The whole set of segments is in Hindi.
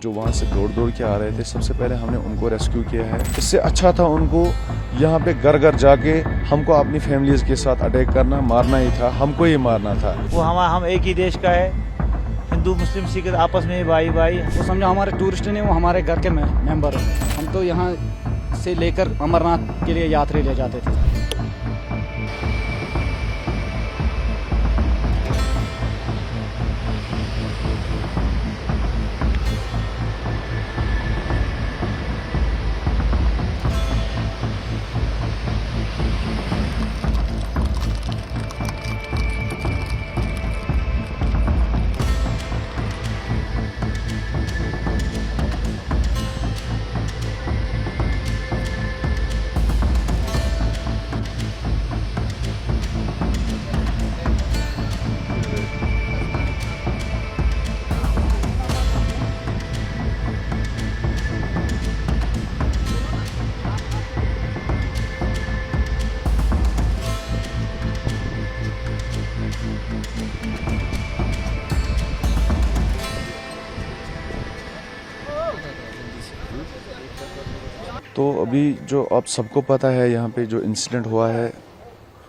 जो वहाँ से दौड़ दौड़ के आ रहे थे, सबसे पहले हमने उनको रेस्क्यू किया है। इससे अच्छा था उनको यहाँ पे घर घर जाके हमको अपनी फैमिलीज के साथ अटैक करना, मारना ही था, हमको ही मारना था। वो हम एक ही देश का है, हिंदू मुस्लिम सिख आपस में भाई भाई। वो समझो हमारे टूरिस्ट नहीं, वो हमारे घर के मेंबर हैं। हम तो यहाँ से लेकर अमरनाथ के लिए यात्री ले जाते थे। तो अभी जो आप सबको पता है, यहाँ पे जो इंसिडेंट हुआ है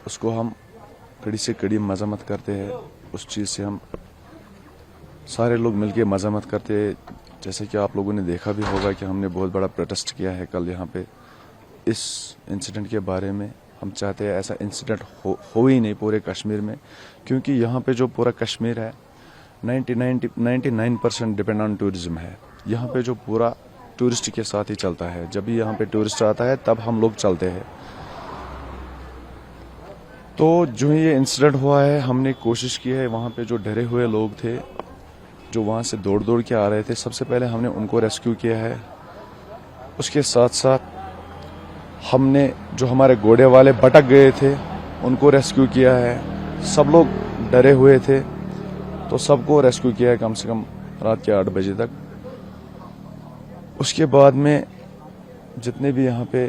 उसको हम कड़ी से कड़ी मजम्मत करते हैं। उस चीज़ से हम सारे लोग मिलके मजम्मत करते हैं। जैसे कि आप लोगों ने देखा भी होगा कि हमने बहुत बड़ा प्रोटेस्ट किया है कल यहाँ पे इस इंसिडेंट के बारे में। हम चाहते हैं ऐसा इंसिडेंट हो ही नहीं पूरे कश्मीर में, क्योंकि यहाँ पे जो पूरा कश्मीर है 99% डिपेंड ऑन टूरिज्म है। यहाँ पे जो पूरा टूरिस्ट के साथ ही चलता है। जब भी यहाँ पे टूरिस्ट आता है तब हम लोग चलते हैं। तो जो ये इंसिडेंट हुआ है, हमने कोशिश की है, वहाँ पे जो डरे हुए लोग थे जो वहाँ से दौड़ दौड़ के आ रहे थे, सबसे पहले हमने उनको रेस्क्यू किया है। उसके साथ साथ हमने जो हमारे घोड़े वाले भटक गए थे उनको रेस्क्यू किया है। सब लोग डरे हुए थे तो सबको रेस्क्यू किया है कम से कम रात के 8 बजे तक। उसके बाद में जितने भी यहाँ पे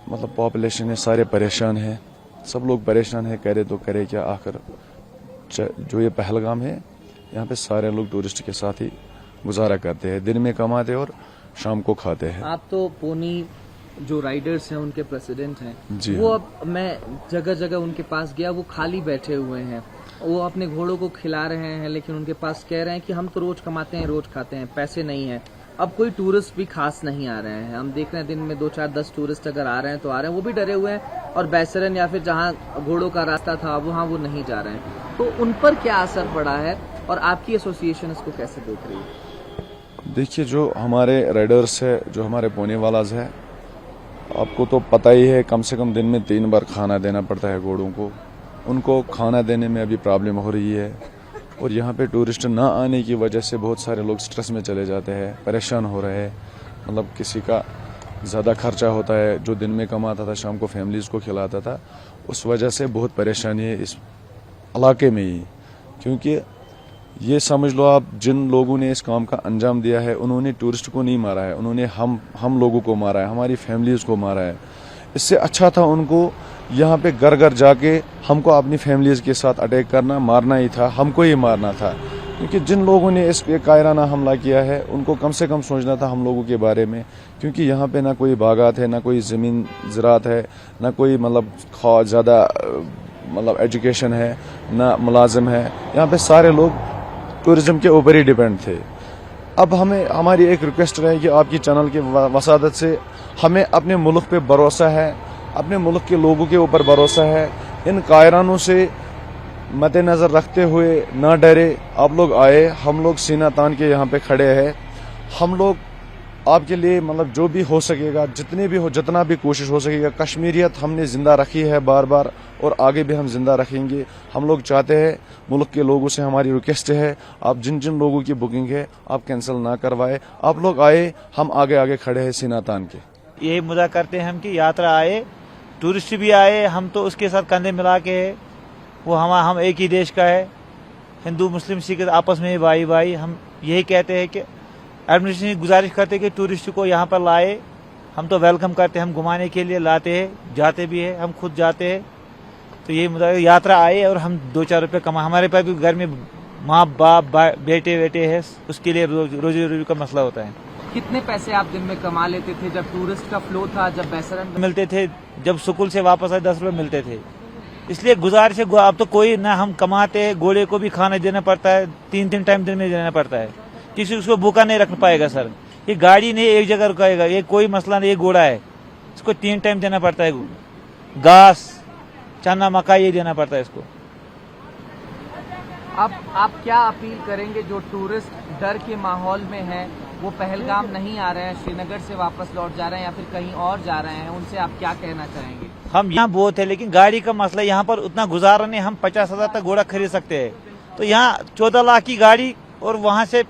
मतलब पॉपुलेशन है, सारे परेशान हैं। सब लोग परेशान हैं, करे तो करे क्या। आखिर जो ये पहलगाम है, यहाँ पे सारे लोग टूरिस्ट के साथ ही गुजारा करते हैं। दिन में कमाते और शाम को खाते हैं। आप तो पोनी जो राइडर्स हैं उनके प्रेसिडेंट हैं जी वो हाँ। अब मैं जगह जगह उनके पास गया, वो खाली बैठे हुए हैं। वो अपने घोड़ों को खिला रहे हैं, लेकिन उनके पास कह रहे हैं कि हम तो रोज कमाते हैं, रोज खाते हैं, पैसे नहीं है। अब कोई टूरिस्ट भी खास नहीं आ रहे हैं। हम देख रहे हैं दिन में 2, 4, 10 टूरिस्ट अगर आ रहे हैं तो आ रहे हैं, वो भी डरे हुए हैं। और बैसरन या फिर जहाँ घोड़ों का रास्ता था वहाँ वो नहीं जा रहे हैं। तो उन पर क्या असर पड़ा है और आपकी एसोसिएशन इसको कैसे देख रही है? देखिए, जो हमारे राइडर्स है, जो हमारे पोने वालाज है, आपको तो पता ही है, कम से कम दिन में 3 बार खाना देना पड़ता है घोड़ों को। उनको खाना देने में अभी प्रॉब्लम हो रही है। और यहाँ पे टूरिस्ट ना आने की वजह से बहुत सारे लोग स्ट्रेस में चले जाते हैं, परेशान हो रहे हैं। मतलब किसी का ज़्यादा खर्चा होता है, जो दिन में कमाता था शाम को फैमिलीज़ को खिलाता था। उस वजह से बहुत परेशानी है इस इलाके में ही। क्योंकि ये समझ लो आप, जिन लोगों ने इस काम का अंजाम दिया है उन्होंने टूरिस्ट को नहीं मारा है, उन्होंने हम लोगों को मारा है, हमारी फैमिलीज़ को मारा है। इससे अच्छा था उनको यहाँ पे घर घर जाके हमको अपनी फैमिलीज के साथ अटैक करना, मारना ही था, हमको ही मारना था। क्योंकि जिन लोगों ने इस पे कायराना हमला किया है उनको कम से कम सोचना था हम लोगों के बारे में। क्योंकि यहाँ पे ना कोई बागात है, ना कोई ज़मीन ज़रात है, ना कोई मतलब ज़्यादा मतलब एजुकेशन है, ना मुलाजिम है। यहाँ पे सारे लोग टूरिज्म के ऊपर ही डिपेंड थे। अब हमारी एक रिक्वेस्ट रहे कि आपकी चैनल की वसादत से हमें अपने मुल्क पे भरोसा है, अपने मुल्क के लोगों के ऊपर भरोसा है। इन कायरानों से मद्देनजर रखते हुए ना डरे, आप लोग आए, हम लोग सीना तान के यहाँ पे खड़े हैं। हम लोग आपके लिए मतलब जो भी हो सकेगा, जितना भी कोशिश हो सकेगा। कश्मीरियत हमने जिंदा रखी है बार बार, और आगे भी हम जिंदा रखेंगे। हम लोग चाहते हैं, मुल्क के लोगों से हमारी रिक्वेस्ट है, आप जिन जिन लोगों की बुकिंग है आप कैंसिल ना करवाए। आप लोग आए, हम आगे आगे खड़े हैं सीना तान के। यही मुद्दा करते हैं हम कि यात्रा आए, टूरिस्ट भी आए, हम तो उसके साथ कंधे मिला के है। वो हम एक ही देश का है, हिंदू मुस्लिम सिख आपस में भाई भाई। हम यही कहते हैं कि एडमिनिस्ट्रेशन की गुजारिश करते हैं कि टूरिस्ट को यहाँ पर लाए। हम तो वेलकम करते हैं, हम घुमाने के लिए लाते हैं, जाते भी है, हम खुद जाते हैं। तो यही मुद्दा, यात्रा आए और हम 2-4 रुपये कमा। हमारे पास भी घर में माँ बाप बेटे वेटे है, उसके लिए रोजी रोटी का मसला होता है। कितने पैसे आप दिन में कमा लेते थे जब टूरिस्ट का फ्लो था, जब बैसरन मिलते थे, जब स्कूल से वापस आए 10 रुपए मिलते थे। इसलिए गुजारिश है, अब तो कोई ना हम कमाते हैं, घोड़े को भी खाना देना पड़ता है, 3 टाइम दिन में देना पड़ता है। किसी उसको भूखा नहीं रख पाएगा सर। ये गाड़ी नहीं एक जगह रुकाएगा, ये कोई मसला नहीं, ये घोड़ा है, इसको 3 टाइम देना पड़ता है, घास, चना, मक्का ये देना पड़ता है इसको। अब आप क्या अपील करेंगे जो टूरिस्ट डर के माहौल में है, वो पहलगाम नहीं आ रहे हैं, श्रीनगर से वापस लौट जा रहे हैं या फिर कहीं और जा रहे हैं, उनसे आप क्या कहना चाहेंगे? हम यहाँ बहुत है, लेकिन गाड़ी का मसला, यहाँ पर उतना गुजारा नहीं, हम 50,000 तक घोड़ा खरीद सकते हैं। तो यहाँ 14 लाख की गाड़ी और वहाँ से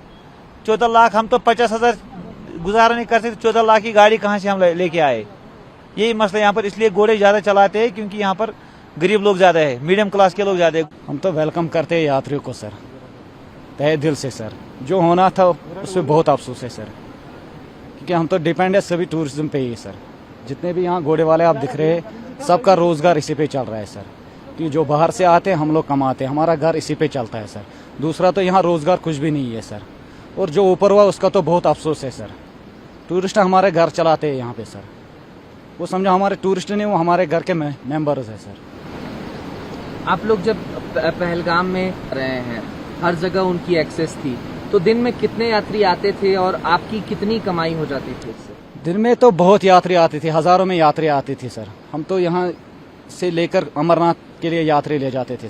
14 लाख, हम तो 50,000 गुजारा नहीं कर सकते। 14 लाख की गाड़ी कहाँ से हम लेके आए, यही मसला यहाँ पर। इसलिए घोड़े ज्यादा चलाते हैं क्योंकि यहाँ पर गरीब लोग ज्यादा है, मीडियम क्लास के लोग ज्यादा है। हम तो वेलकम करते हैं यात्रियों को सर, तहे दिल से सर। जो होना था उसमें बहुत अफसोस है सर, क्योंकि हम तो डिपेंड है सभी टूरिज्म पे ही सर। जितने भी यहाँ घोड़े वाले आप दिख रहे हैं, सबका रोजगार इसी पे चल रहा है सर। कि जो बाहर से आते हैं हम लोग कमाते हैं, हमारा घर इसी पे चलता है सर। दूसरा तो यहाँ रोजगार कुछ भी नहीं है सर। और जो ऊपर हुआ उसका तो बहुत अफसोस है सर। टूरिस्ट हमारे घर चलाते हैं यहाँ पे सर, वो समझो हमारे टूरिस्ट नहीं, वो हमारे घर के मेंबर्स है सर। आप लोग जब पहलगाम में रहे हैं, हर जगह उनकी एक्सेस थी, तो दिन में कितने यात्री आते थे और आपकी कितनी कमाई हो जाती थी इससे? दिन में तो बहुत यात्री आते थे, हजारों में यात्री आती थी सर। हम तो यहाँ से लेकर अमरनाथ के लिए यात्री ले जाते थे।